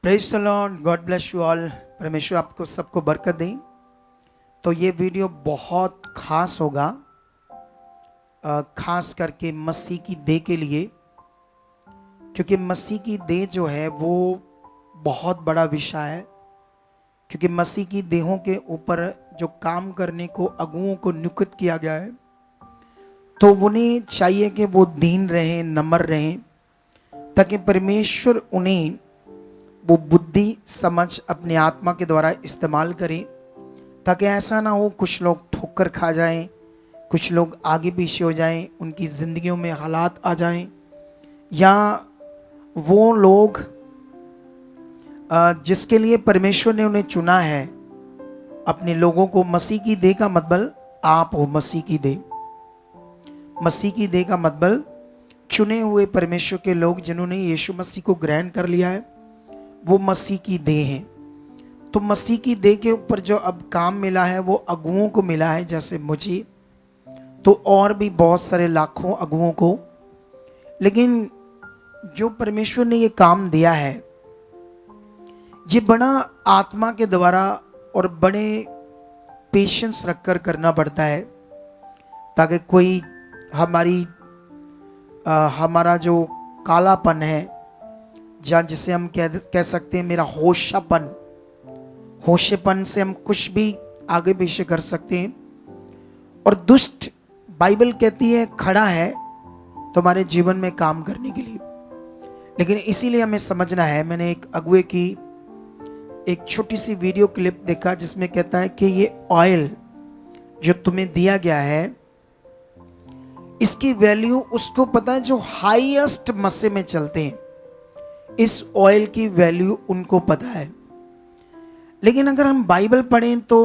Praise the Lord, God bless you all. परमेश्वर आपको सबको बरकत दें। तो ये वीडियो बहुत खास होगा, खास करके मसीह की देह के लिए, क्योंकि मसीह की देह जो है वो बहुत बड़ा विषय है। क्योंकि मसीह की देहों के ऊपर जो काम करने को अगुओं को नियुक्त किया गया है, तो उन्हें चाहिए कि वो दीन रहें, नम्र रहें, ताकि परमेश्वर उन्हें वो बुद्धि समझ अपने आत्मा के द्वारा इस्तेमाल करें, ताकि ऐसा ना हो कुछ लोग ठोकर खा जाएं, कुछ लोग आगे पीछे हो जाएं, उनकी ज़िंदगियों में हालात आ जाएं, या वो लोग जिसके लिए परमेश्वर ने उन्हें चुना है, अपने लोगों को, मसीह की देह का मतलब आप हो। मसीह की देह का मतलब चुने हुए परमेश्वर के लोग जिन्होंने यीशु मसीह को ग्रहण कर लिया है, वो मसीह की देह है। तो मसीह की देह के ऊपर जो अब काम मिला है वो अगुओं को मिला है, जैसे मुझे, तो और भी बहुत सारे लाखों अगुओं को। लेकिन जो परमेश्वर ने ये काम दिया है, ये बड़ा आत्मा के द्वारा और बड़े पेशेंस रखकर करना पड़ता है, ताकि कोई हमारा जो कालापन है, या जिसे हम कह सकते हैं मेरा होशेपन से हम कुछ भी आगे पीछे कर सकते हैं। और दुष्ट, बाइबल कहती है, खड़ा है तुम्हारे जीवन में काम करने के लिए। लेकिन इसीलिए हमें समझना है। मैंने एक अगुए की एक छोटी सी वीडियो क्लिप देखा, जिसमें कहता है कि ये ऑयल जो तुम्हें दिया गया है, इसकी वैल्यू उसको पता है जो हाईएस्ट मस्से में चलते हैं। इस ऑयल की वैल्यू उनको पता है। लेकिन अगर हम बाइबल पढ़ें तो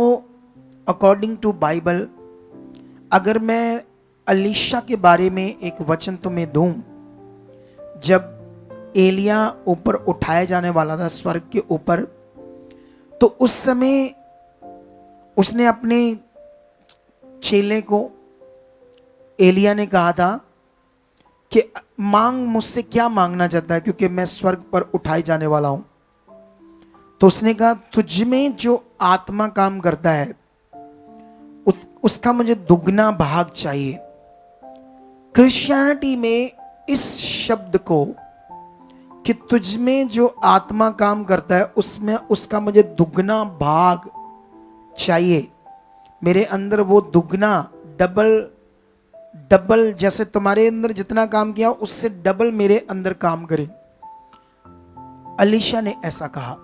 अकॉर्डिंग टू बाइबल, अगर मैं अलीशा के बारे में एक वचन तुम्हें दूं, जब एलिया ऊपर उठाया जाने वाला था स्वर्ग के ऊपर, तो उस समय उसने अपने चेले को, एलिया ने कहा था कि मांग, मुझसे क्या मांगना चाहता है, क्योंकि मैं स्वर्ग पर उठाई जाने वाला हूं। तो उसने कहा, तुझ में जो आत्मा काम करता है उसका मुझे दुगना भाग चाहिए। क्रिश्चियनिटी में इस शब्द को, कि तुझ में जो आत्मा काम करता है उसमें उसका मुझे दुगना भाग चाहिए, मेरे अंदर वो दुगना, डबल, जैसे तुम्हारे अंदर जितना काम किया उससे डबल मेरे अंदर काम करे। अलीशा ने ऐसा कहा।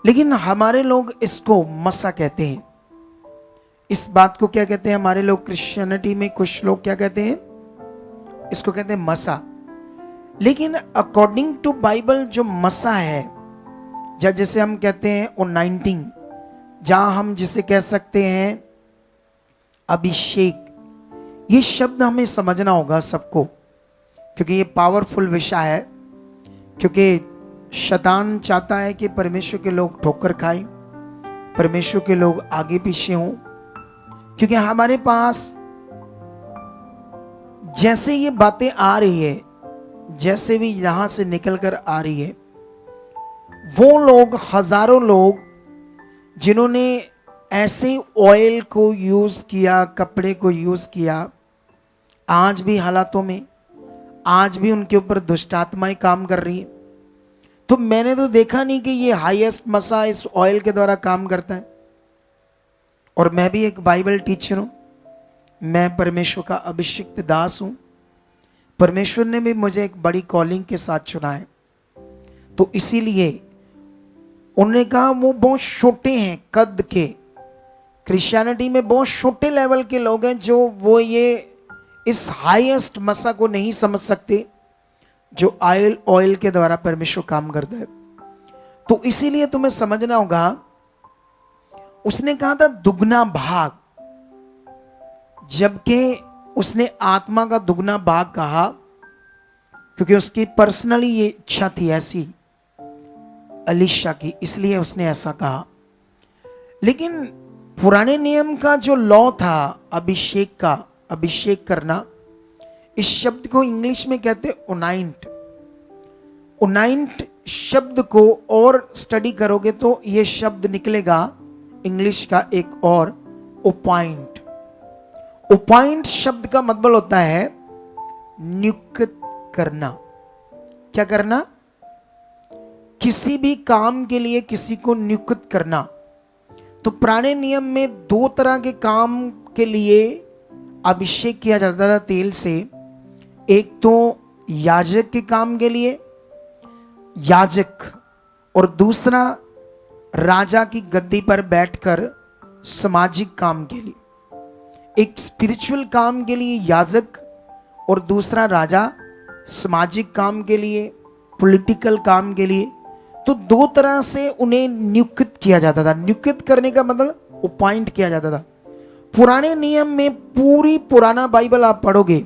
लेकिन हमारे लोग इसको मसा कहते हैं। इस बात को क्या कहते हैं हमारे लोग? क्रिश्चियनिटी में कुछ लोग क्या कहते हैं? इसको कहते हैं मसा। लेकिन अकॉर्डिंग टू बाइबल जो मसा है, या जैसे हम कहते हैं अनॉइंटिंग, जहां हम जिसे कह सकते हैं अभिषेक, ये शब्द हमें समझना होगा सबको, क्योंकि ये पावरफुल विषय है। क्योंकि शैतान चाहता है कि परमेश्वर के लोग ठोकर खाएं, परमेश्वर के लोग आगे पीछे हों, क्योंकि हमारे पास जैसे ये बातें आ रही है, जैसे भी यहां से निकलकर आ रही है, वो लोग, हजारों लोग जिन्होंने ऐसे ऑयल को यूज किया, कपड़े को यूज किया, आज भी हालातों में, आज भी उनके ऊपर दुष्ट आत्माएं काम कर रही है। तो मैंने तो देखा नहीं कि ये हाईएस्ट मसा इस ऑयल के द्वारा काम करता है। और मैं भी एक बाइबल टीचर हूं, मैं परमेश्वर का अभिषिक्त दास हूं। परमेश्वर ने भी मुझे एक बड़ी कॉलिंग के साथ चुना है। तो इसीलिए उन्होंने कहा, वो बहुत छोटे हैं कद के, क्रिश्चियनिटी में बहुत छोटे लेवल के लोग हैं, जो वो ये इस हाईएस्ट मसा को नहीं समझ सकते जो ऑयल के द्वारा परमेश्वर काम करता है। तो इसीलिए तुम्हें समझना होगा, उसने कहा था दुगना भाग, जबकि उसने आत्मा का दुगना भाग कहा, क्योंकि उसकी पर्सनली ये इच्छा थी ऐसी अलीशा की, इसलिए उसने ऐसा कहा। लेकिन पुराने नियम का जो लॉ था अभिषेक का, अभिषेक करना, इस शब्द को इंग्लिश में कहते ओनाइंट। ओनाइंट शब्द को और स्टडी करोगे तो ये शब्द निकलेगा इंग्लिश का एक और, अपॉइंट। अपॉइंट शब्द का मतलब होता है नियुक्त करना। क्या करना? किसी भी काम के लिए किसी को नियुक्त करना। तो पुराने नियम में दो तरह के काम के लिए अभिषेक किया जाता था तेल से। एक तो याजक के काम के लिए, याजक, और दूसरा राजा की गद्दी पर बैठकर सामाजिक काम के लिए। एक स्पिरिचुअल काम के लिए याजक और दूसरा राजा, सामाजिक काम के लिए, पॉलिटिकल काम के लिए। तो दो तरह से उन्हें नियुक्त किया जाता था। नियुक्त करने का मतलब अपॉइंट किया जाता था। पुराने नियम में पूरी पुराना बाइबल आप पढ़ोगे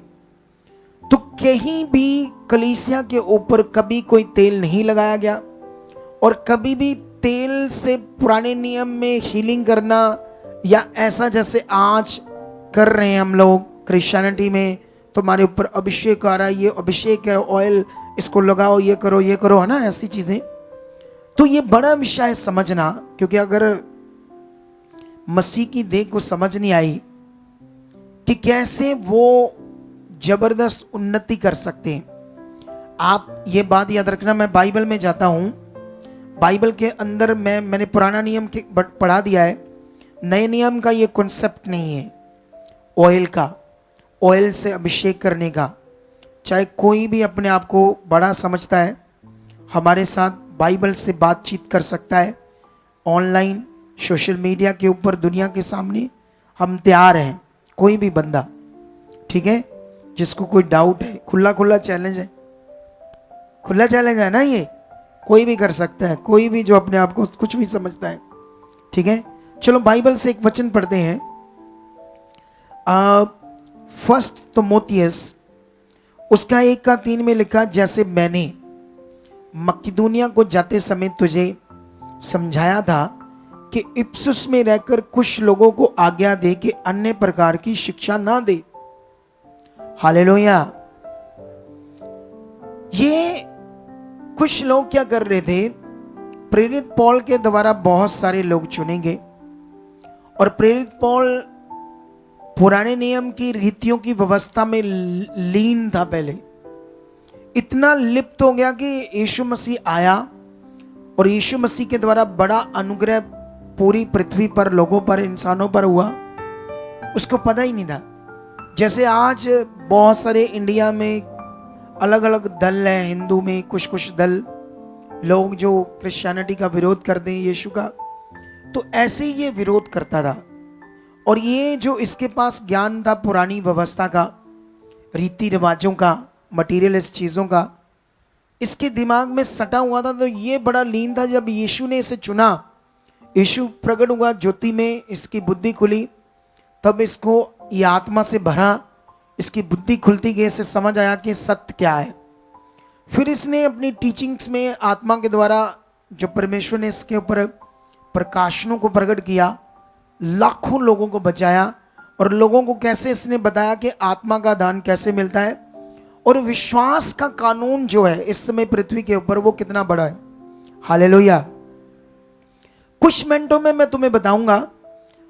तो कहीं भी कलीसिया के ऊपर कभी कोई तेल नहीं लगाया गया, और कभी भी तेल से पुराने नियम में हीलिंग करना या ऐसा जैसे आज कर रहे हैं हम लोग क्रिश्चियनिटी में, तुम्हारे ऊपर अभिषेक आ रहा है, ये अभिषेक है, ऑयल इसको लगाओ, ये करो, है ना, ऐसी चीजें। तो ये बड़ा विषय है समझना, क्योंकि अगर मसीह की देह को समझ नहीं आई कि कैसे वो जबरदस्त उन्नति कर सकते हैं। आप ये बात याद रखना, मैं बाइबल में जाता हूं, बाइबल के अंदर मैंने पुराना नियम के पढ़ा दिया है, नए नियम का ये कॉन्सेप्ट नहीं है ऑयल का, ऑयल से अभिषेक करने का। चाहे कोई भी अपने आप को बड़ा समझता है, हमारे साथ बाइबल से बातचीत कर सकता है ऑनलाइन, सोशल मीडिया के ऊपर, दुनिया के सामने हम तैयार हैं। कोई भी बंदा, ठीक है, जिसको कोई डाउट है, खुला चैलेंज है, खुला चैलेंज है ना, ये कोई भी कर सकता है, कोई भी जो अपने आप को कुछ भी समझता है, ठीक है। चलो बाइबल से एक वचन पढ़ते हैं, फर्स्ट तिमोथियस उसका 1:3 में लिखा, जैसे मैंने मकिदुनिया को जाते समय तुझे समझाया था कि इफिसुस में रहकर कुछ लोगों को आज्ञा दे कि अन्य प्रकार की शिक्षा ना दे। हालेलुया। ये कुछ लोग क्या कर रहे थे, प्रेरित पौल के द्वारा बहुत सारे लोग चुनेंगे, और प्रेरित पौल पुराने नियम की रीतियों की व्यवस्था में लीन था, पहले इतना लिप्त हो गया कि यीशु मसीह आया और यीशु मसीह के द्वारा बड़ा अनुग्रह पूरी पृथ्वी पर, लोगों पर, इंसानों पर हुआ, उसको पता ही नहीं था। जैसे आज बहुत सारे इंडिया में अलग अलग दल हैं, हिंदू में कुछ दल लोग जो क्रिश्चियनिटी का विरोध करते हैं, यीशु का, तो ऐसे ही ये विरोध करता था। और ये जो इसके पास ज्ञान था पुरानी व्यवस्था का, रीति रिवाजों का, मटीरियलिस्ट चीज़ों का, इसके दिमाग में सटा हुआ था। तो ये बड़ा लीन था। जब यीशु ने इसे चुना, यीशु प्रकट हुआ ज्योति में, इसकी बुद्धि खुली, तब इसको ये आत्मा से भरा, इसकी बुद्धि खुलती गई, इसे समझ आया कि सत्य क्या है। फिर इसने अपनी टीचिंग्स में आत्मा के द्वारा जो परमेश्वर ने इसके ऊपर प्रकाशनों को प्रकट किया, लाखों लोगों को बचाया, और लोगों को कैसे इसने बताया कि आत्मा का दान कैसे मिलता है, और विश्वास का कानून जो है इस समय पृथ्वी के ऊपर वो कितना बड़ा है। हालेलुया। कुछ मिनटों में मैं तुम्हें बताऊंगा,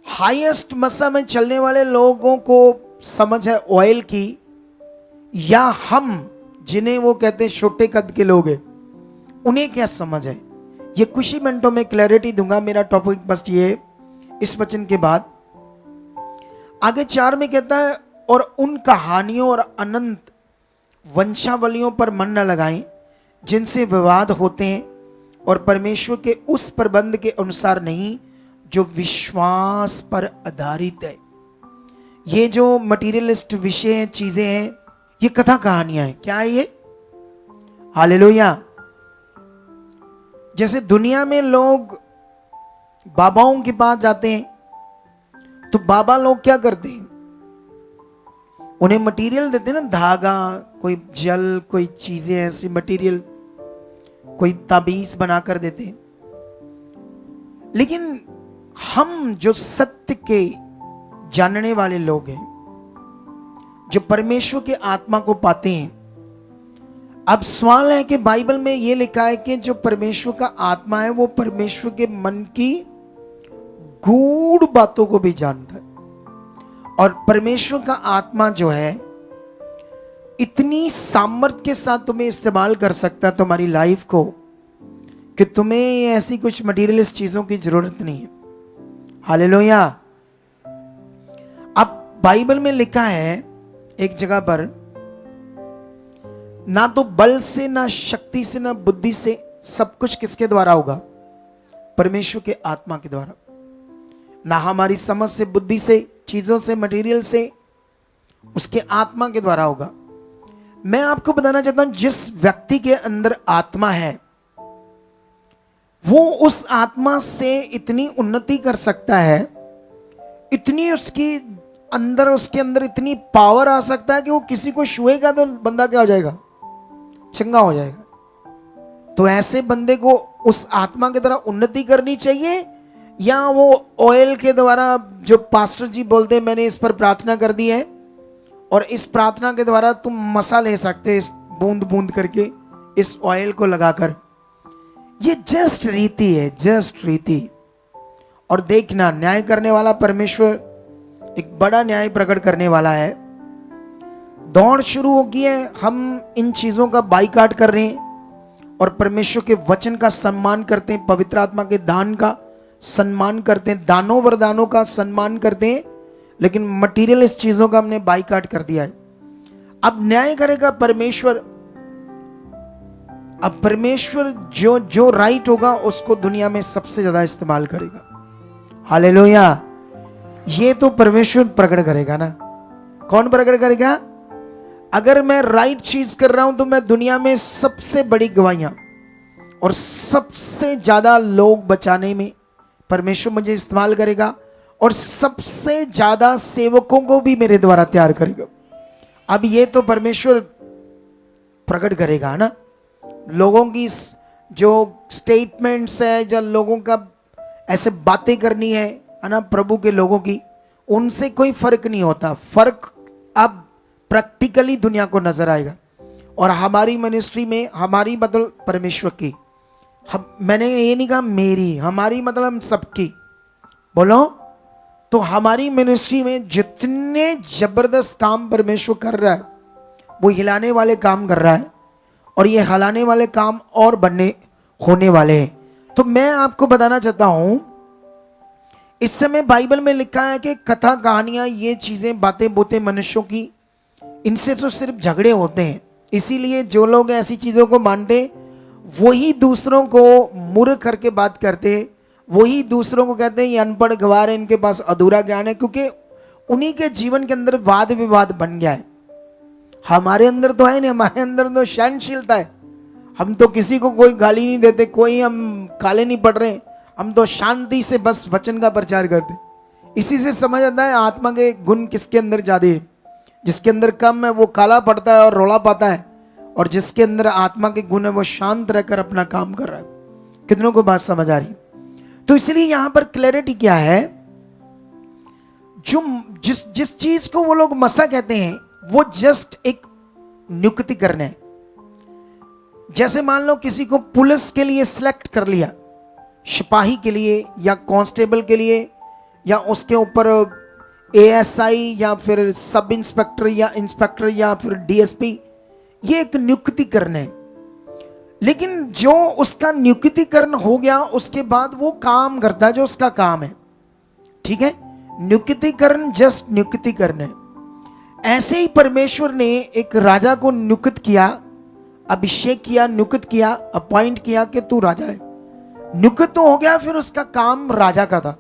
हाईएस्ट मसा में चलने वाले लोगों को समझ है ऑयल की, या हम जिन्हें वो कहते हैं छोटे कद के लोग हैं, उन्हें क्या समझ है, ये कुछ ही मिनटों में क्लैरिटी दूंगा। मेरा टॉपिक बस ये, इस वचन के बाद आगे 4 में कहता है, और उन कहानियों और अनंत वंशावलियों पर मन न लगाएं जिनसे विवाद होते हैं, और परमेश्वर के उस प्रबंध के अनुसार नहीं जो विश्वास पर आधारित है। ये जो मटीरियलिस्ट विषय हैं, चीजें हैं, ये कथा कहानियां हैं। क्या है ये? हालेलुया। जैसे दुनिया में लोग बाबाओं के पास जाते हैं, तो बाबा लोग क्या करते हैं, उन्हें मटेरियल देते हैं ना, धागा, कोई जल, कोई चीजें ऐसी मटेरियल, कोई ताबीज बनाकर देते हैं। लेकिन हम जो सत्य के जानने वाले लोग हैं, जो परमेश्वर के आत्मा को पाते हैं, अब सवाल है कि बाइबल में यह लिखा है कि जो परमेश्वर का आत्मा है वो परमेश्वर के मन की गूढ़ बातों को भी जानता है। और परमेश्वर का आत्मा जो है इतनी सामर्थ्य के साथ तुम्हें इस्तेमाल कर सकता है तुम्हारी लाइफ को कि तुम्हें ऐसी कुछ मटीरियलिस्ट चीजों की जरूरत नहीं है। हालेलुया। अब बाइबल में लिखा है एक जगह पर, ना तो बल से, ना शक्ति से, ना बुद्धि से, सब कुछ किसके द्वारा होगा? परमेश्वर के आत्मा के द्वारा। ना हमारी समझ से, बुद्धि से, चीजों से, मटेरियल से, उसके आत्मा के द्वारा होगा। मैं आपको बताना चाहता हूं, जिस व्यक्ति के अंदर आत्मा है वो उस आत्मा से इतनी उन्नति कर सकता है, इतनी उसके अंदर इतनी पावर आ सकता है कि वो किसी को छुएगा तो बंदा क्या हो जाएगा? चंगा हो जाएगा। तो ऐसे बंदे को उस आत्मा के द्वारा उन्नति करनी चाहिए, या वो ऑयल के द्वारा, जो पास्टर जी बोलते हैं मैंने इस पर प्रार्थना कर दी है और इस प्रार्थना के द्वारा तुम मसा ले सकते हैं, इस बूंद बूंद करके इस ऑयल को लगाकर। ये जस्ट रीति है, जस्ट रीति। और देखना, न्याय करने वाला परमेश्वर एक बड़ा न्याय प्रकट करने वाला है। दौड़ शुरू हो गई है, हम इन चीजों का बाइकाट कर रहे हैं और परमेश्वर के वचन का सम्मान करते हैं, पवित्र आत्मा के दान का सम्मान करते हैं, दानों वरदानों का सम्मान करते हैं, लेकिन मटीरियल इस चीजों का हमने बाइकाट कर दिया है। अब न्याय करेगा परमेश्वर। अब परमेश्वर जो जो राइट होगा उसको दुनिया में सबसे ज्यादा इस्तेमाल करेगा। हालेलुया। ये तो परमेश्वर प्रकट करेगा ना। कौन प्रकट करेगा? अगर मैं राइट चीज कर रहा हूं तो मैं दुनिया में सबसे बड़ी गवाहियां और सबसे ज्यादा लोग बचाने में परमेश्वर मुझे इस्तेमाल करेगा और सबसे ज्यादा सेवकों को भी मेरे द्वारा तैयार करेगा। अब ये तो परमेश्वर प्रकट करेगा ना। लोगों की जो स्टेटमेंट्स है, जो लोगों का ऐसे बातें करनी है ना, प्रभु के लोगों की, उनसे कोई फर्क नहीं होता। फर्क अब प्रैक्टिकली दुनिया को नजर आएगा। और हमारी मिनिस्ट्री में, हमारी मतलब परमेश्वर की, मैंने ये नहीं कहा मेरी, हमारी मतलब हम सबकी, बोलो। तो हमारी मिनिस्ट्री में जितने जबरदस्त काम परमेश्वर कर रहा है, वो हिलाने वाले काम कर रहा है और ये हिलाने वाले काम और बनने होने वाले हैं। तो मैं आपको बताना चाहता हूं, इस समय बाइबल में लिखा है कि कथा कहानियां, ये चीजें, बातें बोते मनुष्यों की, इनसे तो सिर्फ झगड़े होते हैं। इसीलिए जो लोग ऐसी चीजों को मानते वही दूसरों को मूर्ख करके बात करते हैं, वही दूसरों को कहते हैं ये अनपढ़ गवार है, इनके पास अधूरा ज्ञान है, क्योंकि उन्हीं के जीवन के अंदर वाद विवाद बन गया है। हमारे अंदर तो है नहीं, हमारे अंदर तो सहनशीलता है। हम तो किसी को कोई गाली नहीं देते, कोई हम काले नहीं पड़ रहे, हम तो शांति से बस वचन का प्रचार करते। इसी से समझ आता है आत्मा के गुण किसके अंदर ज्यादा है। जिसके अंदर कम है वो काला पड़ता है और रोला पाता है, और जिसके अंदर आत्मा के गुण है वो शांत रहकर अपना काम कर रहा है। कितनों को बात समझ आ रही? तो इसलिए यहां पर क्लैरिटी क्या है, जो जिस चीज को वो लोग मसा कहते हैं वो जस्ट एक नियुक्ति करना है। जैसे मान लो किसी को पुलिस के लिए सिलेक्ट कर लिया, सिपाही के लिए या कांस्टेबल के लिए, या उसके ऊपर एएसआई या फिर सब इंस्पेक्टर या इंस्पेक्टर या फिर डीएसपी, ये एक नियुक्तिकरण है। लेकिन जो उसका नियुक्तिकरण हो गया उसके बाद वो काम करता है जो उसका काम है। ठीक है, नियुक्तिकरण जस्ट नियुक्तिकरण है। ऐसे ही परमेश्वर ने एक राजा को नियुक्त किया, अभिषेक किया, नियुक्त किया, अपॉइंट किया कि तू राजा है। नियुक्त तो हो गया, फिर उसका काम राजा का था।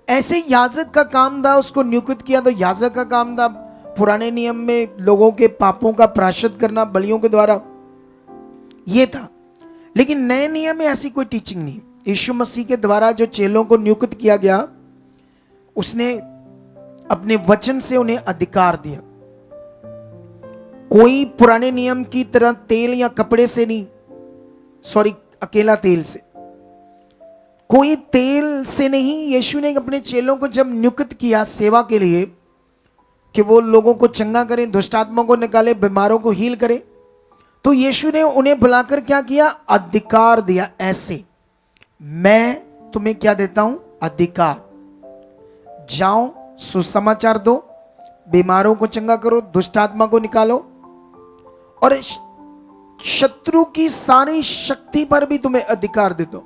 ऐसे याजक का काम था, उसको नियुक्त किया तो याजक का काम था पुराने नियम में लोगों के पापों का प्रायश्चित करना बलियों के द्वारा, ये था। लेकिन नए नियम में ऐसी कोई टीचिंग नहीं। यीशु मसीह के द्वारा जो चेलों को नियुक्त किया गया, उसने अपने वचन से उन्हें अधिकार दिया। कोई पुराने नियम की तरह तेल या कपड़े से नहीं, सॉरी, अकेला तेल से, कोई तेल से नहीं। यीशु ने अपने चेलों को जब नियुक्त किया सेवा के लिए कि वो लोगों को चंगा करें, दुष्ट आत्माओं को निकाले, बीमारों को हील करें, तो यीशु ने उन्हें बुलाकर क्या किया? अधिकार दिया। ऐसे मैं तुम्हें क्या देता हूं? अधिकार। जाओ, सुसमाचार दो, बीमारों को चंगा करो, दुष्ट आत्मा को निकालो, और शत्रु की सारी शक्ति पर भी तुम्हें अधिकार देता हूं,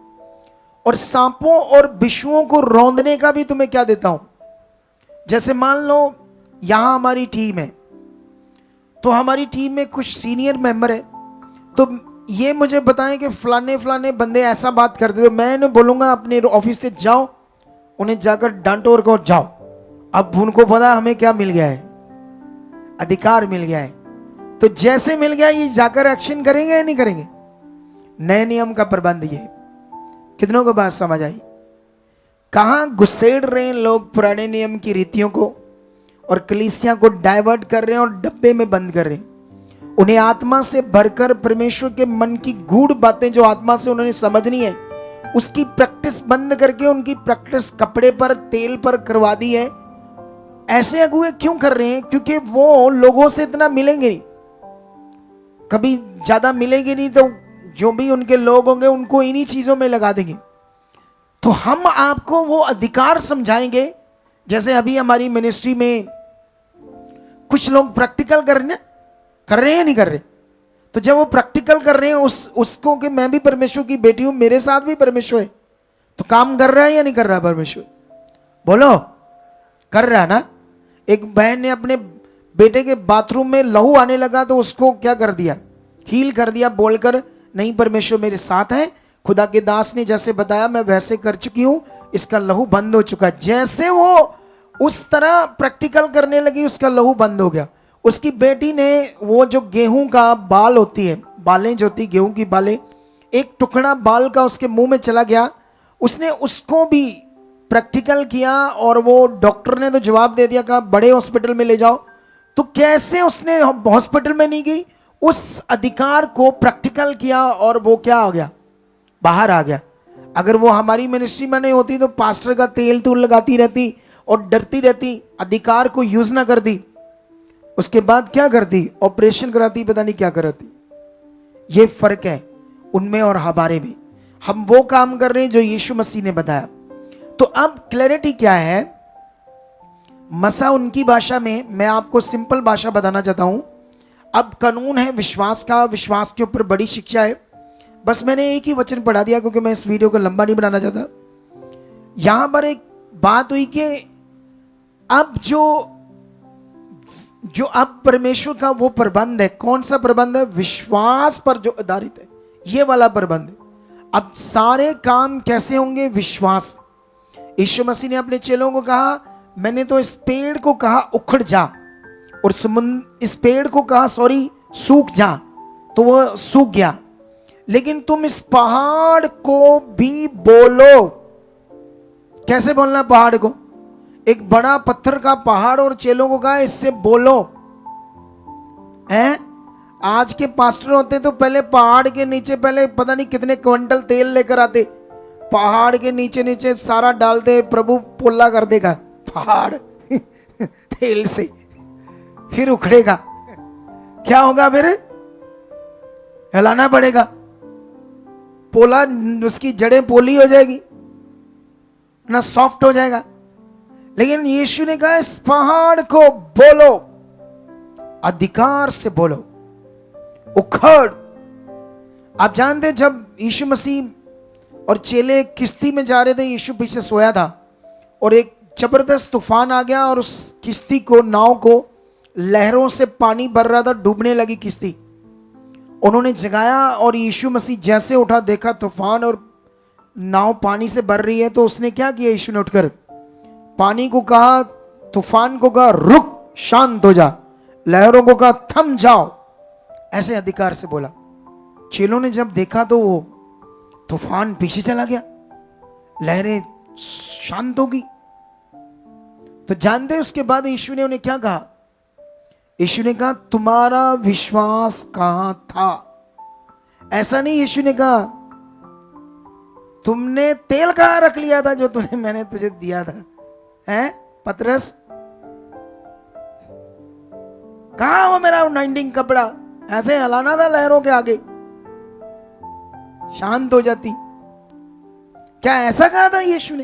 और सांपों और बिच्छुओं को रौंदने का भी तुम्हें क्या देता हूं। जैसे मान लो यहां हमारी टीम है, तो हमारी टीम में कुछ सीनियर मेंबर है, तो ये मुझे बताएं कि फलाने फलाने बंदे ऐसा बात करते, तो मैं इन्हें बोलूंगा अपने ऑफिस से जाओ, उन्हें जाकर डांटो और कहो जाओ। अब उनको पता हमें क्या मिल गया है? अधिकार मिल गया है। तो जैसे मिल गया, ये जाकर एक्शन करेंगे या नहीं करेंगे? नए नियम का प्रबंध ये। कितनों को बात समझ आई? कहां घुसेड़ रहे हैं लोग पुराने नियम की रीतियों को, और कलीसिया को डाइवर्ट कर रहे हैं और डब्बे में बंद कर रहे हैं। उन्हें आत्मा से भरकर परमेश्वर के मन की गूढ़ बातें जो आत्मा से उन्होंने समझनी है, उसकी प्रैक्टिस बंद करके उनकी प्रैक्टिस कपड़े पर, तेल पर करवा दी है। ऐसे अगुए क्यों कर रहे हैं? क्योंकि वो लोगों से इतना मिलेंगे नहीं, कभी ज्यादा मिलेंगे नहीं, तो जो भी उनके लोग होंगे उनको इन्हीं चीजों में लगा देंगे। तो हम आपको वो अधिकार समझाएंगे। जैसे अभी हमारी मिनिस्ट्री में कुछ लोग प्रैक्टिकल कर रहे हैं नहीं कर रहे, तो जब वो प्रैक्टिकल कर रहे हैं उसको कि मैं भी परमेश्वर की बेटी हूं, मेरे साथ भी परमेश्वर है, तो काम कर रहा है या नहीं कर रहा परमेश्वर? बोलो, कर रहा है ना। एक बहन ने अपने बेटे के बाथरूम में लहू आने लगा, तो उसको क्या कर दिया? हील कर दिया, बोलकर नहीं परमेश्वर मेरे साथ है, खुदा के दास ने जैसे बताया मैं वैसे कर चुकी हूं, इसका लहू बंद हो चुका। जैसे वो उस तरह प्रैक्टिकल करने लगी, उसका लहू बंद हो गया। उसकी बेटी ने वो जो गेहूं का बाल होती है, बालें जो होती गेहूं की बालें, एक टुकड़ा बाल का उसके मुंह में चला गया, उसने उसको भी प्रैक्टिकल किया, और वो डॉक्टर ने तो जवाब दे दिया, कहा बड़े हॉस्पिटल में ले जाओ। तो कैसे उसने हॉस्पिटल में नहीं गई, उस अधिकार को प्रैक्टिकल किया, और वो क्या हो गया? बाहर आ गया। अगर वो हमारी मिनिस्ट्री में नहीं होती तो पास्टर का तेल तूल लगाती रहती और डरती रहती, अधिकार को यूज ना कर दी, उसके बाद क्या करती? ऑपरेशन कराती, पता नहीं क्या कराती। ये फर्क है उनमें और हमारे में। हम वो काम कर रहे हैं जो यीशु मसीह ने बताया। तो अब क्लैरिटी क्या है? मसा उनकी भाषा में, मैं आपको सिंपल भाषा बताना चाहता हूं। अब कानून है विश्वास का, विश्वास के ऊपर बड़ी शिक्षा है। बस मैंने एक ही वचन पढ़ा दिया क्योंकि मैं इस वीडियो को लंबा नहीं बनाना चाहता। यहां पर एक बात हुई कि अब जो अब परमेश्वर का वो प्रबंध है, कौन सा प्रबंध है? विश्वास पर जो आधारित है, ये वाला प्रबंध है। अब सारे काम कैसे होंगे? विश्वास। यीशु मसीह ने अपने चेलों को कहा, मैंने तो इस पेड़ को कहा उखड़ जा, और इस पेड़ को कहा सूख जा, तो वह सूख गया। लेकिन तुम इस पहाड़ को भी बोलो। कैसे बोलना पहाड़ को? एक बड़ा पत्थर का पहाड़, और चेलों को कहा इससे बोलो। हैं? आज के पास्टर होते तो पहले पहाड़ के नीचे पहले पता नहीं कितने क्विंटल तेल लेकर आते, पहाड़ के नीचे नीचे सारा डालते, प्रभु पोला कर देगा पहाड़ तेल से, फिर उखड़ेगा। क्या होगा फिर? हिलाना पड़ेगा, पोला, उसकी जड़ें पोली हो जाएगी ना, सॉफ्ट हो जाएगा। लेकिन यीशु ने कहा इस पहाड़ को बोलो, अधिकार से बोलो, उखड़। आप जानते हैं जब यीशु मसीह और चेले किश्ती में जा रहे थे, यीशु पीछे सोया था, और एक जबरदस्त तूफान आ गया, और उस किश्ती को, नाव को, लहरों से पानी भर रहा था, डूबने लगी किश्ती। उन्होंने जगाया, और यीशु मसीह जैसे उठा, देखा तूफान और नाव पानी से भर रही है, तो उसने क्या किया? यीशु ने उठकर पानी को कहा, तूफान को कहा रुक, शांत हो जा, लहरों को कहा थम जाओ, ऐसे अधिकार से बोला। चेलों ने जब देखा तो वो तूफान पीछे चला गया, लहरें शांत हो गई। तो जानते उसके बाद यीशु ने उन्हें क्या कहा? यीशु ने कहा तुम्हारा विश्वास कहां था? ऐसा नहीं, यीशु ने कहा तुमने तेल कहां रख लिया था जो मैंने तुझे दिया था? हैं पतरस, कहां वो मेरा 19 कपड़ा? ऐसे हिलाना था लहरों के आगे, शांत हो जाती। क्या ऐसा कहा था यीशु ने?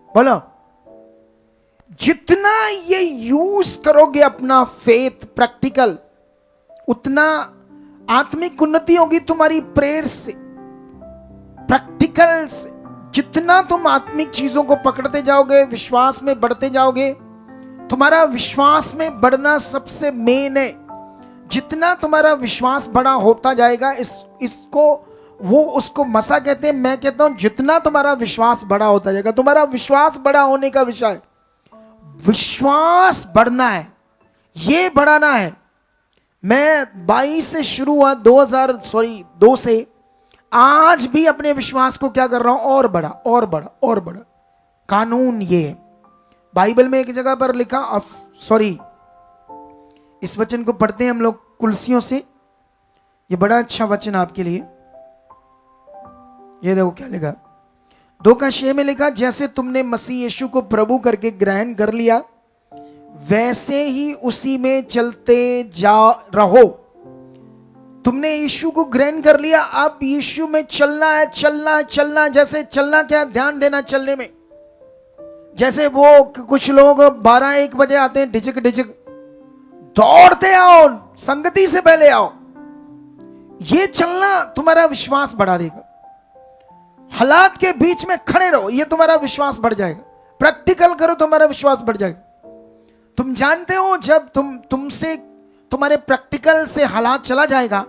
बोलो, जितना ये यूज करोगे अपना फेथ प्रैक्टिकल, उतना आत्मिक उन्नति होगी तुम्हारी प्रेयर से, प्रैक्टिकल से। जितना तुम आत्मिक चीजों को पकड़ते जाओगे, विश्वास में बढ़ते जाओगे, तुम्हारा विश्वास में बढ़ना सबसे मेन है। जितना तुम्हारा विश्वास बड़ा होता जाएगा, इसको वो उसको मसा कहते हैं, मैं कहता हूं जितना तुम्हारा विश्वास बड़ा होता जाएगा, तुम्हारा विश्वास बड़ा होने का विषय, विश्वास बढ़ना है, ये बढ़ाना है। मैं 22 से शुरू हुआ, 2 से आज भी अपने विश्वास को क्या कर रहा हूं, और बड़ा और बड़ा और बड़ा। कानून ये है, बाइबल में एक जगह पर लिखा, इस वचन को पढ़ते हैं हम लोग कुलसियों से, ये बड़ा अच्छा वचन आपके लिए। ये देखो क्या लिखा, 2:6 में लिखा, जैसे तुमने मसीह यीशु को प्रभु करके ग्रहण कर लिया, वैसे ही उसी में चलते जा रहो। तुमने यीशु को ग्रहण कर लिया, अब यीशु में चलना है, चलना। जैसे चलना क्या, ध्यान देना चलने में। जैसे वो कुछ लोग 12-1 बजे आते हैं, ढिचक दौड़ते आओ, संगति से पहले आओ। ये चलना तुम्हारा विश्वास बढ़ा देगा। हालात के बीच में खड़े रहो, ये तुम्हारा विश्वास बढ़ जाएगा। प्रैक्टिकल करो, तुम्हारा विश्वास बढ़ जाएगा। तुम जानते हो, जब तुमसे तुम्हारे प्रैक्टिकल से हालात चला जाएगा,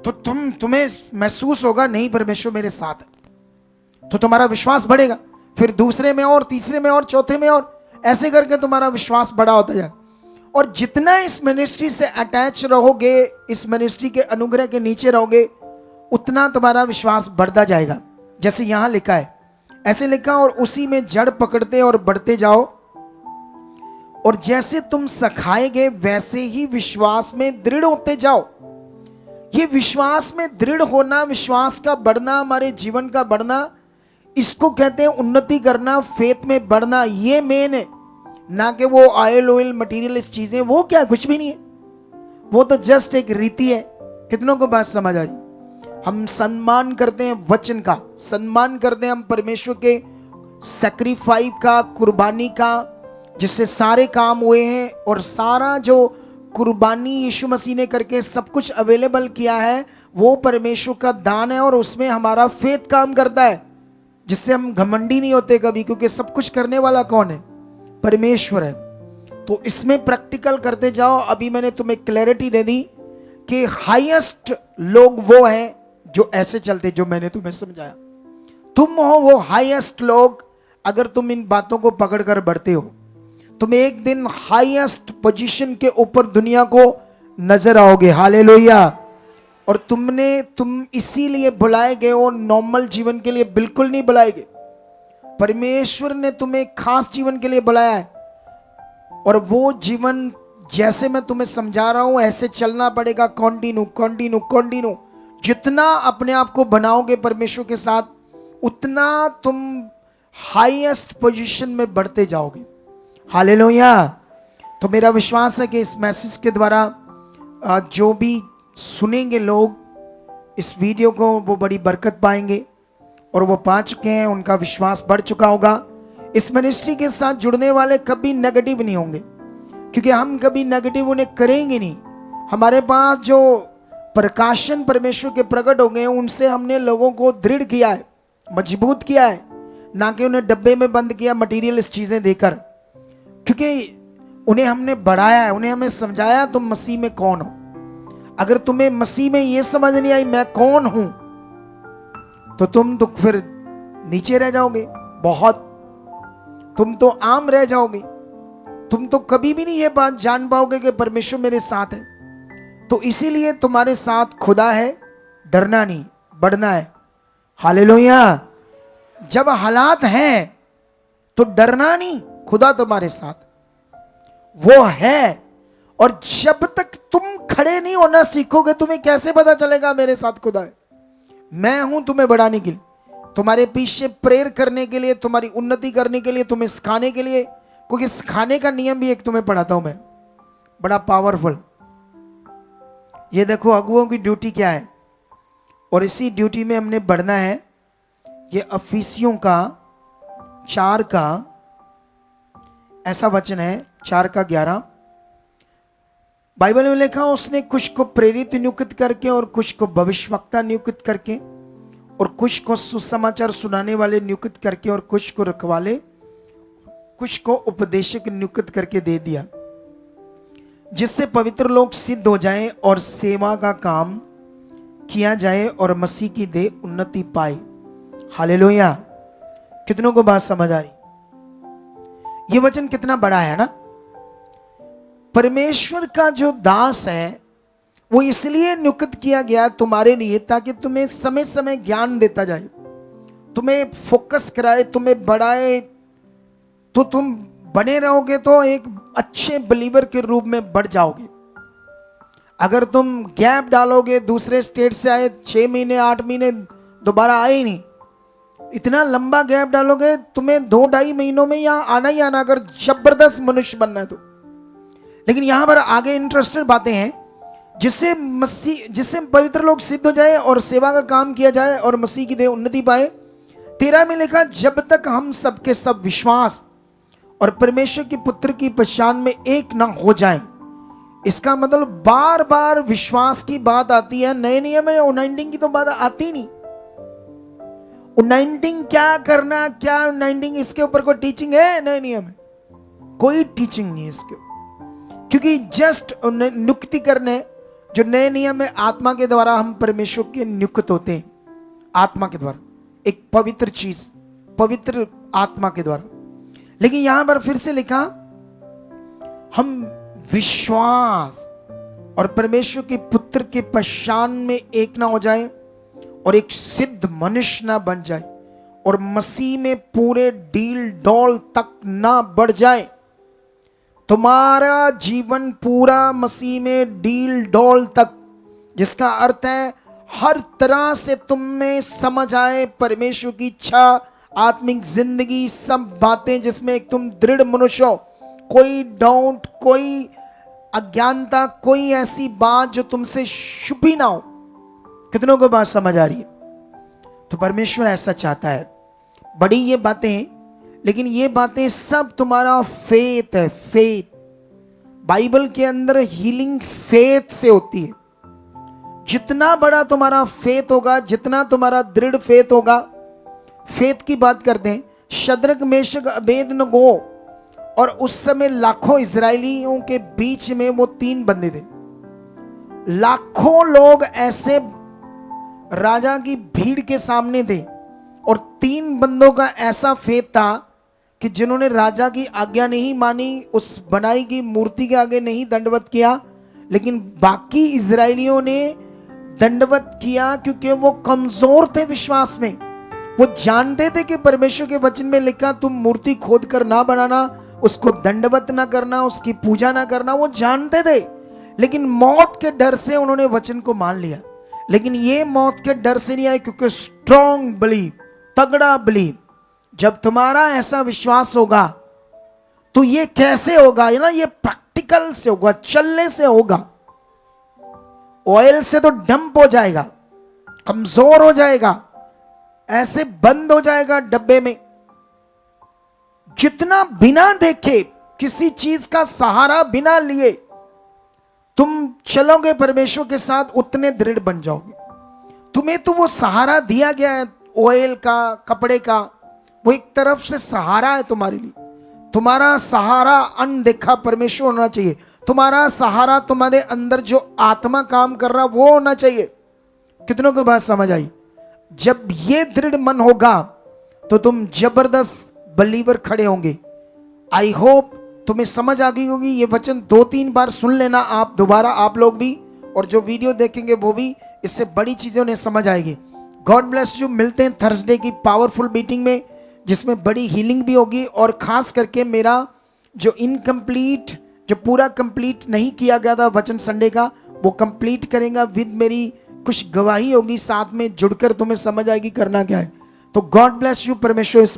तो तुम्हें महसूस होगा नहीं परमेश्वर मेरे साथ है, तो तुम्हारा विश्वास बढ़ेगा। फिर दूसरे में और, तीसरे में और, चौथे में और, ऐसे करके तुम्हारा विश्वास बड़ा होता जाएगा। और जितना इस मिनिस्ट्री से अटैच रहोगे, इस मिनिस्ट्री के अनुग्रह के नीचे रहोगे, उतना तुम्हारा विश्वास बढ़ता जाएगा। जैसे यहां लिखा है, ऐसे लिखा, और उसी में जड़ पकड़ते और बढ़ते जाओ, और जैसे तुम सखाए गए वैसे ही विश्वास में दृढ़ होते जाओ। ये विश्वास में दृढ़ होना, विश्वास का बढ़ना, हमारे जीवन का बढ़ना, इसको कहते हैं उन्नति करना, फेथ में बढ़ना। ये मेन है, ना कि वो ऑयल मटेरियलिस्ट चीजें, वो क्या कुछ भी नहीं है, वो तो जस्ट एक रीति है। कितनों को बात समझ आ रही? हम सम्मान करते हैं वचन का, सम्मान करते हैं हम परमेश्वर के सैक्रिफाइस का, कुर्बानी का, जिससे सारे काम हुए हैं। और सारा जो कुर्बानी यीशु मसीह ने करके सब कुछ अवेलेबल किया है, वो परमेश्वर का दान है, और उसमें हमारा फेथ काम करता है, जिससे हम घमंडी नहीं होते कभी, क्योंकि सब कुछ करने वाला कौन है? परमेश्वर है। तो इसमें प्रैक्टिकल करते जाओ। अभी मैंने तुम्हें क्लैरिटी दे दी कि हाईएस्ट लोग वो हैं जो ऐसे चलते, जो मैंने तुम्हें समझाया। तुम हो वो हाईएस्ट लोग, अगर तुम इन बातों को पकड़कर बढ़ते हो, तुम एक दिन हाईएस्ट पोजीशन के ऊपर दुनिया को नजर आओगे। हालेलुया। और तुम इसीलिए बुलाए गए हो, नॉर्मल जीवन के लिए बिल्कुल नहीं बुलाए गए। परमेश्वर ने तुम्हें खास जीवन के लिए बुलाया है, और वो जीवन जैसे मैं तुम्हें समझा रहा हूं ऐसे चलना पड़ेगा। कंटिन्यू। जितना अपने आप को बनाओगे परमेश्वर के साथ, उतना तुम हाईएस्ट पोजीशन में बढ़ते जाओगे। हालेलुया। तो मेरा विश्वास है कि इस मैसेज के द्वारा जो भी सुनेंगे लोग इस वीडियो को, वो बड़ी बरकत पाएंगे, और वो पा चुके हैं, उनका विश्वास बढ़ चुका होगा। इस मिनिस्ट्री के साथ जुड़ने वाले कभी नेगेटिव नहीं होंगे, क्योंकि हम कभी नेगेटिव उन्हें करेंगे नहीं। हमारे पास जो प्रकाशन परमेश्वर के प्रकट हो गए, उनसे हमने लोगों को दृढ़ किया है, मजबूत किया है, ना कि उन्हें डब्बे में बंद किया मटीरियलिस्ट चीजें देकर, क्योंकि उन्हें हमने बढ़ाया है, उन्हें हमें समझाया तुम मसीह में कौन हो। अगर तुम्हें मसीह में यह समझ नहीं आई मैं कौन हूं, तो तुम तो फिर नीचे रह जाओगे, बहुत तुम तो आम रह जाओगे। तुम तो कभी भी नहीं ये बात जान पाओगे कि परमेश्वर मेरे साथ है। तो इसीलिए तुम्हारे साथ खुदा है, डरना नहीं, बढ़ना है। हालेलुया। जब हालात हैं तो डरना नहीं, खुदा तुम्हारे साथ वो है। और जब तक तुम खड़े नहीं होना सीखोगे, तुम्हें कैसे पता चलेगा मेरे साथ खुदा है? मैं हूं तुम्हें बढ़ाने के लिए, तुम्हारे पीछे प्रेयर करने के लिए, तुम्हारी उन्नति करने के लिए, तुम्हें सिखाने के लिए। क्योंकि सिखाने का नियम भी एक तुम्हें पढ़ाता हूं मैं, बड़ा पावरफुल। ये देखो अगुओं की ड्यूटी क्या है, और इसी ड्यूटी में हमने बढ़ना है। ये अफीसियों का 4 का ऐसा वचन है, 4 का 11। बाइबल में लिखा, उसने कुछ को प्रेरित नियुक्त करके, और कुछ को भविष्यवक्ता नियुक्त करके, और कुछ को सुसमाचार सुनाने वाले नियुक्त करके, और कुछ को रखवाले, कुछ को उपदेशक नियुक्त करके दे दिया, जिससे पवित्र लोग सिद्ध हो जाएं और सेवा का काम किया जाए और मसीह की देह उन्नति पाए। हालेलुया। कितनों को बात समझ आ रही? ये वचन कितना बड़ा है ना। परमेश्वर का जो दास है वो इसलिए नियुक्त किया गया तुम्हारे लिए, ताकि तुम्हें समय समय ज्ञान देता जाए, तुम्हें फोकस कराए, तुम्हें बढ़ाए, तो तुम बने रहोगे तो एक अच्छे बिलीवर के रूप में बढ़ जाओगे। अगर तुम गैप डालोगे, दूसरे स्टेट से आए 6 महीने 8 महीने दोबारा आए ही नहीं, इतना लंबा गैप डालोगे, तुम्हें 2-2.5 महीनों में यहाँ आना ही आना, अगर जबरदस्त मनुष्य बनना है तो। लेकिन यहां पर आगे इंटरेस्टेड बातें हैं, जिससे पवित्र लोग सिद्ध हो जाए और सेवा का काम किया जाए और मसीह की देह उन्नति पाए। 13 में लिखा, जब तक हम सबके सब विश्वास और परमेश्वर के पुत्र की पहचान में एक ना हो जाए। इसका मतलब बार बार विश्वास की बात आती है, नए नियम में यूनाइटिंग की तो बात आती नहीं। यूनाइटिंग क्या करना, क्या यूनाइटिंग, इसके ऊपर कोई टीचिंग है नए नियम में? कोई टीचिंग नहीं है इसके, क्योंकि जस्ट नियुक्ति करने, जो नए नियम में आत्मा के द्वारा हम परमेश्वर के नियुक्त होते हैं, आत्मा के द्वारा, एक पवित्र चीज, पवित्र आत्मा के द्वारा। लेकिन यहां पर फिर से लिखा, हम विश्वास और परमेश्वर के पुत्र के पहचान में एक ना हो जाए और एक सिद्ध मनुष्य ना बन जाए और मसीह में पूरे डील डॉल तक ना बढ़ जाए। तुम्हारा जीवन पूरा मसीह में डील डॉल तक, जिसका अर्थ है हर तरह से तुम में समझ आए परमेश्वर की इच्छा, आत्मिक जिंदगी, सब बातें जिसमें एक तुम दृढ़ मनुष्य हो, कोई डाउट, कोई अज्ञानता, कोई ऐसी बात जो तुमसे छुपी ना हो। कितनों को बात समझ आ रही है? तो परमेश्वर ऐसा चाहता है। बड़ी ये बातें हैं, लेकिन ये बातें सब तुम्हारा फेथ है। फेथ, बाइबल के अंदर हीलिंग फेथ से होती है। जितना बड़ा तुम्हारा फेथ होगा, जितना तुम्हारा दृढ़ फेथ होगा। फेथ की बात करते हैं, शद्रक मेशक अबेदनगो, और उस समय लाखों इजरायलियों के बीच में वो 3 बंदे थे। लाखों लोग ऐसे राजा की भीड़ के सामने थे, और 3 बंदों का ऐसा फेथ था कि जिन्होंने राजा की आज्ञा नहीं मानी, उस बनाई की मूर्ति के आगे नहीं दंडवत किया, लेकिन बाकी इजरायलियों ने दंडवत किया, क्योंकि वो कमजोर थे विश्वास में। वो जानते थे कि परमेश्वर के वचन में लिखा, तुम मूर्ति खोद कर ना बनाना, उसको दंडवत ना करना, उसकी पूजा ना करना, वो जानते थे। लेकिन मौत के डर से उन्होंने वचन को मान लिया। लेकिन ये मौत के डर से नहीं आए, क्योंकि स्ट्रॉन्ग बिलीव, तगड़ा बिलीव। जब तुम्हारा ऐसा विश्वास होगा तो ये कैसे होगा, ये ना, ये प्रैक्टिकल से होगा, चलने से होगा। ऑयल से तो डंप हो जाएगा, कमजोर हो जाएगा, ऐसे बंद हो जाएगा डब्बे में। जितना बिना देखे, किसी चीज का सहारा बिना लिए तुम चलोगे परमेश्वर के साथ, उतने दृढ़ बन जाओगे। तुम्हें तो वो सहारा दिया गया है, ऑयल का, कपड़े का, वो एक तरफ से सहारा है तुम्हारे लिए। तुम्हारा सहारा अनदेखा परमेश्वर होना चाहिए। तुम्हारा सहारा तुम्हारे अंदर जो आत्मा काम कर रहा वो होना चाहिए। कितनों को बात समझ आई? जब ये दृढ़ मन होगा तो तुम जबरदस्त बलीवर खड़े होंगे। आई होप तुम्हें समझ आ गई होगी। ये वचन 2-3 बार सुन लेना आप दोबारा, आप लोग भी, और जो वीडियो देखेंगे वो भी, इससे बड़ी चीजें उन्हें समझ आएगी। God bless you. मिलते हैं थर्सडे की पावरफुल मीटिंग में, जिसमें बड़ी हीलिंग भी होगी, और खास करके मेरा जो इनकम्प्लीट, जो पूरा कंप्लीट नहीं किया गया था वचन संडे का, वो कंप्लीट करेगा। विद मेरी कुछ गवाही होगी साथ में जुड़कर, तुम्हें समझ आएगी करना क्या है। तो गॉड ब्लेस यू। परमेश्वर इस